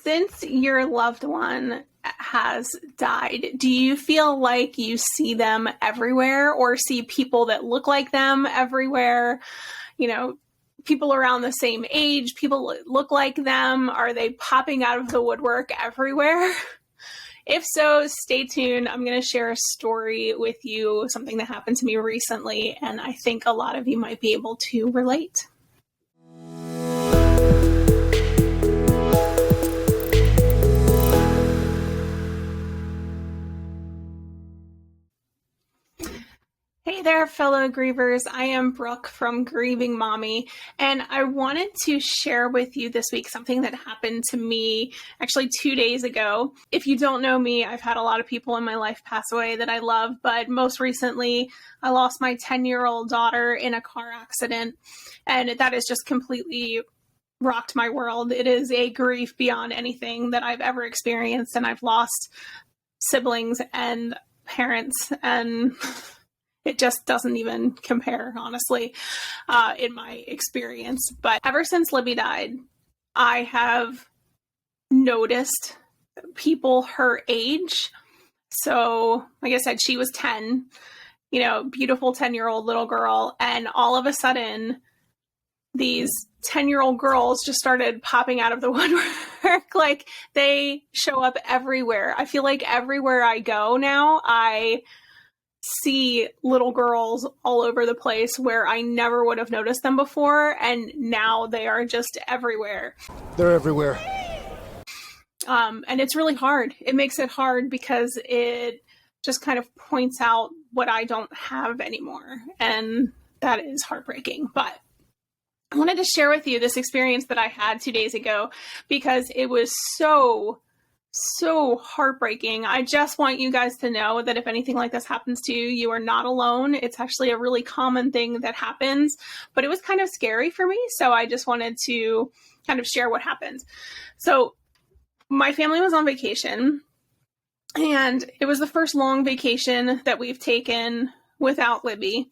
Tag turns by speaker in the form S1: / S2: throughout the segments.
S1: Since your loved one has died, do you feel like you see them everywhere or see people that look like them everywhere? You know, people around the same age, people that look like them, are they popping out of the woodwork everywhere? If so, stay tuned. I'm going to share a story with you, something that happened to me recently, and I think a lot of you might be able to relate. Hey there, fellow grievers. I am Brooke from Grieving Mommy, and I wanted to share with you this week something that happened to me actually 2 days ago. If you don't know me, I've had a lot of people in my life pass away that I love, but most recently, I lost my 10-year-old daughter in a car accident, and that has just completely rocked my world. It is a grief beyond anything that I've ever experienced, and I've lost siblings and parents, and it just doesn't even compare, honestly, in my experience. But ever since Libby died, I have noticed people her age. So, like I said, she was 10, beautiful 10-year-old little girl. And all of a sudden, these 10-year-old girls just started popping out of the woodwork. Like, they show up everywhere. I feel like everywhere I go now, I see little girls all over the place where I never would have noticed them before, and now they are just everywhere.
S2: They're everywhere.
S1: And it's really hard. It makes it hard because it just kind of points out what I don't have anymore, and that is heartbreaking. But I wanted to share with you this experience that I had 2 days ago because it was so heartbreaking. I just want you guys to know that if anything like this happens to you, you are not alone. It's actually a really common thing that happens, but it was kind of scary for me. So I just wanted to kind of share what happened. So my family was on vacation, and it was the first long vacation that we've taken without Libby.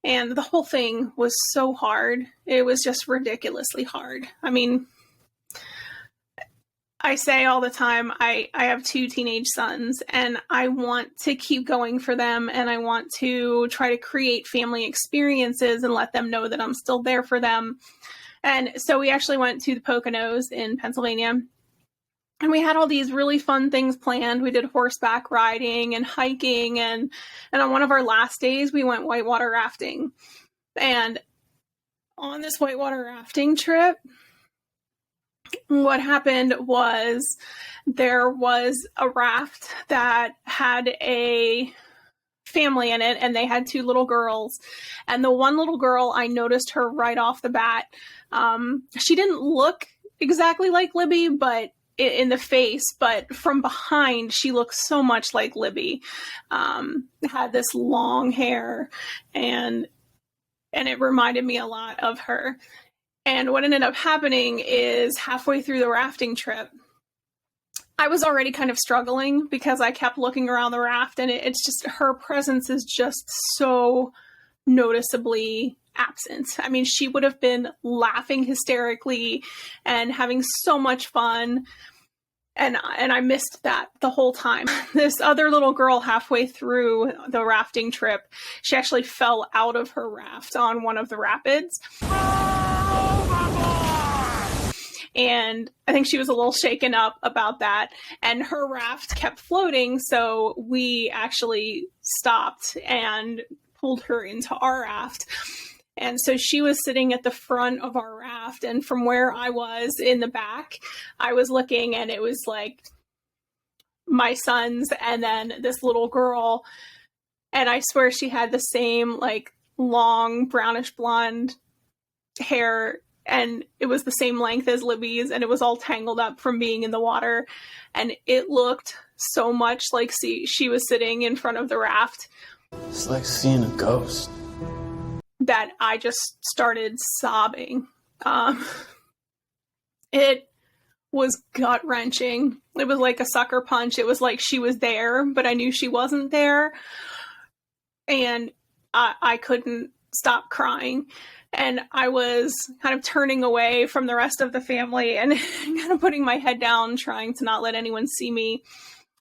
S1: And the whole thing was so hard. It was just ridiculously hard. I mean, I say all the time, I have 2 teenage sons, and I want to keep going for them, and I want to try to create family experiences and let them know that I'm still there for them. And so we actually went to the Poconos in Pennsylvania, and we had all these really fun things planned. We did horseback riding and hiking, and on one of our last days, we went whitewater rafting. And on this whitewater rafting trip, what happened was there was a raft that had a family in it, and they had 2 little girls. And the one little girl, I noticed her right off the bat. She didn't look exactly like Libby, but in the face, but from behind, she looked so much like Libby. Had this long hair, and it reminded me a lot of her. And what ended up happening is halfway through the rafting trip, I was already kind of struggling because I kept looking around the raft, and it's just, her presence is just so noticeably absent. I mean, she would have been laughing hysterically and having so much fun. And I missed that the whole time. This other little girl, halfway through the rafting trip, she actually fell out of her raft on one of the rapids. And I think she was a little shaken up about that. And her raft kept floating, so we actually stopped and pulled her into our raft. And so she was sitting at the front of our raft, and from where I was in the back, I was looking, and it was like my sons and then this little girl. And I swear she had the same like long brownish blonde hair, and it was the same length as Libby's, and it was all tangled up from being in the water. And it looked so much like she was sitting in front of the raft.
S2: It's like seeing a ghost.
S1: That I just started sobbing. It was gut-wrenching. It was like a sucker punch. It was like she was there, but I knew she wasn't there. And I couldn't stop crying. And I was kind of turning away from the rest of the family and kind of putting my head down, trying to not let anyone see me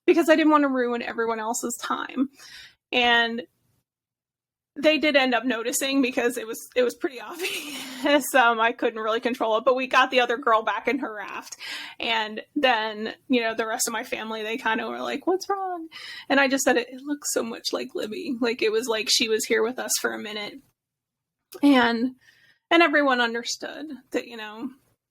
S1: because I didn't want to ruin everyone else's time. And they did end up noticing because it was pretty obvious. I couldn't really control it, but we got the other girl back in her raft. And then, the rest of my family, they kind of were like, what's wrong? And I just said, it looks so much like Libby. Like, it was like she was here with us for a minute. And everyone understood that,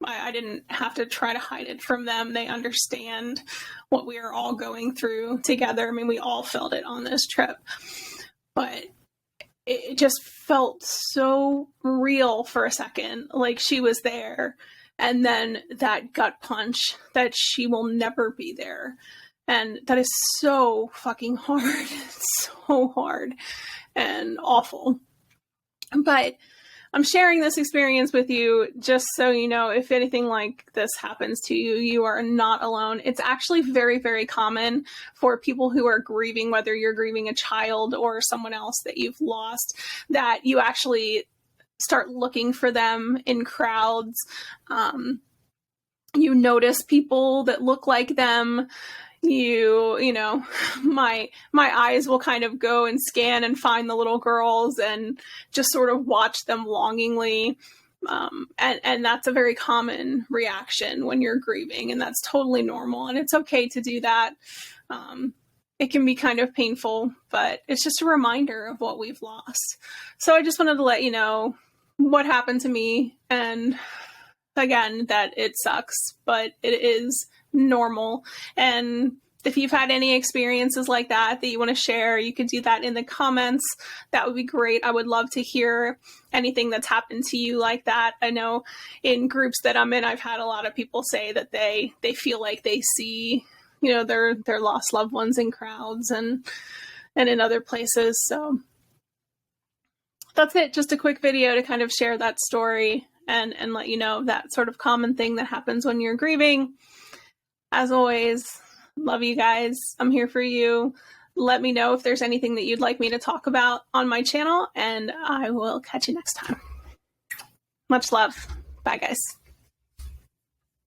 S1: I didn't have to try to hide it from them. They understand what we are all going through together. I mean, we all felt it on this trip. But it just felt so real for a second, like she was there. And then that gut punch that she will never be there. And that is so fucking hard. It's so hard and awful. But I'm sharing this experience with you just so you know, if anything like this happens to you, you are not alone. It's actually very, very common for people who are grieving, whether you're grieving a child or someone else that you've lost, that you actually start looking for them in crowds. You notice people that look like them. My eyes will kind of go and scan and find the little girls and just sort of watch them longingly. And that's a very common reaction when you're grieving, and that's totally normal. And it's okay to do that. It can be kind of painful, but it's just a reminder of what we've lost. So I just wanted to let you know what happened to me. And again, that it sucks, but it is normal. And if you've had any experiences like that you want to share, you could do that in the comments. That would be great. I would love to hear anything that's happened to you like that. I know in groups that I'm in, I've had a lot of people say that they feel like they see, their lost loved ones in crowds and in other places. So that's it. Just a quick video to kind of share that story and let you know that sort of common thing that happens when you're grieving. As always, love you guys. I'm here for you. Let me know if there's anything that you'd like me to talk about on my channel, and I will catch you next time. Much love. Bye, guys.